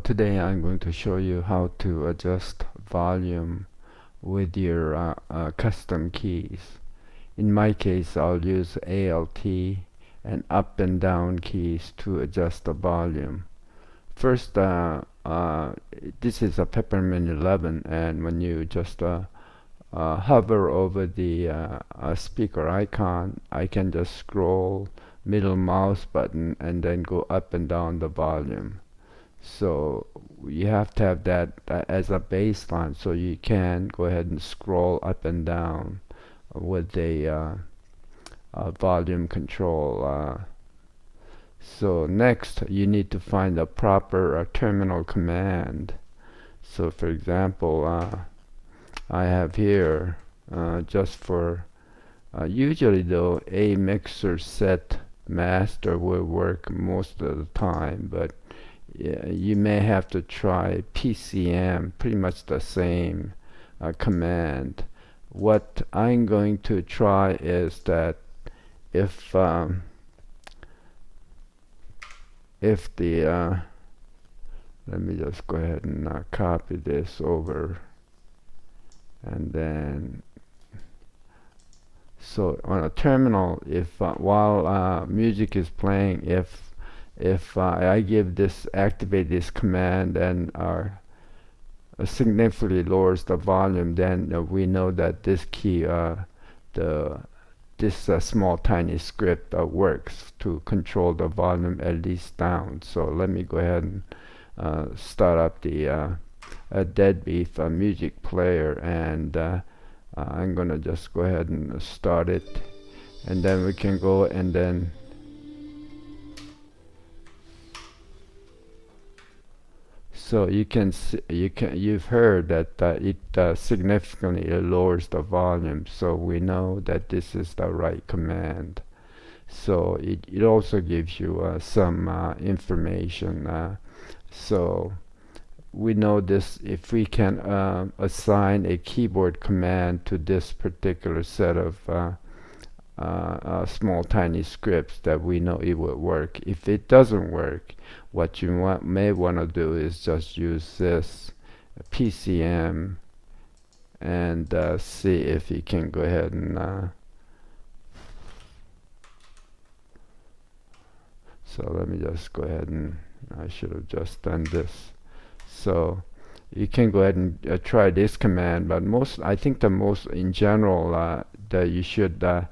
Today I'm going to show you how to adjust volume with your custom keys. In my case, I'll use ALT and up and down keys to adjust the volume. First, this is a Peppermint 11, and when you just hover over the speaker icon, I can just scroll middle mouse button and then go up and down the volume. So you have to have that as a baseline, so you can go ahead and scroll up and down with the volume control. So next you need to find a proper terminal command. So for example, I have here just for usually though amixer set master will work most of the time, but yeah, you may have to try PCM, pretty much the same command. What I'm going to try is that if the let me just go ahead and copy this over, and then so on a terminal, if while music is playing, if I give this, activate this command and significantly lowers the volume, then we know that this key, this small tiny script works to control the volume at least down. So let me go ahead and start up the Deadbeef music player, and I'm gonna just go ahead and start it, and then we can go and then so you've heard that it significantly lowers the volume, so we know that this is the right command. So it also gives you some information. So we know this, if we can assign a keyboard command to this particular set of small tiny scripts, that we know it will work. If it doesn't work, what you may want to do is just use this PCM and see if you can go ahead and so let me just go ahead and I should have just done this. So you can go ahead and try this command, but I think the most in general that you should the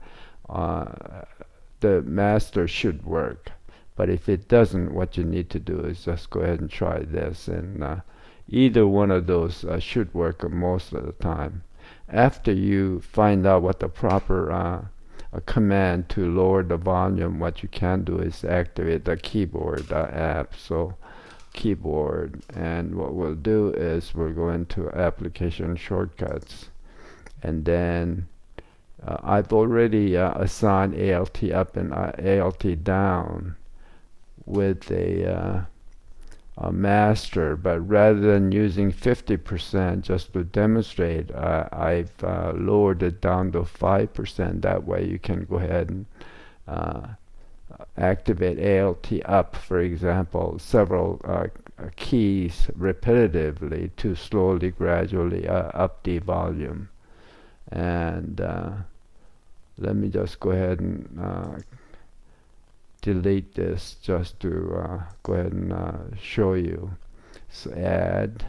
master should work. But if it doesn't, what you need to do is just go ahead and try this, and either one of those should work most of the time. After you find out what the proper a command to lower the volume, what you can do is activate the keyboard app. So keyboard, and what we'll do is we'll go into application shortcuts, and then I've already assigned ALT up and ALT down with a master, but rather than using 50% just to demonstrate, I've lowered it down to 5%. That way you can go ahead and activate ALT up, for example, several keys repetitively to slowly, gradually up the volume. And let me just go ahead and delete this just to go ahead and show you. So add.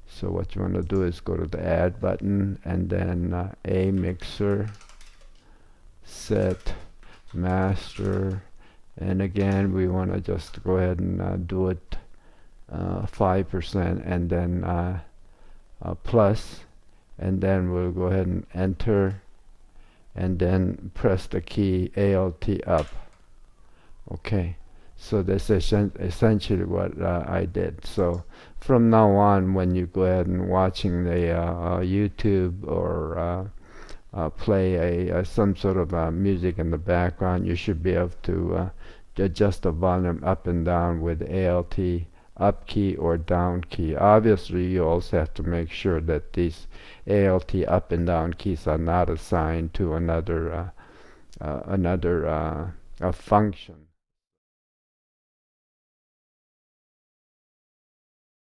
So what you want to do is go to the add button, and then amixer set master, and again we want to just go ahead and do it 5%, and then plus, and then we'll go ahead and enter, and then press the key ALT up. Okay, so that's essentially what I did. So from now on, when you go ahead and watching the YouTube or play some sort of music in the background, you should be able to adjust the volume up and down with ALT up key or down key. Obviously you also have to make sure that these ALT up and down keys are not assigned to another function.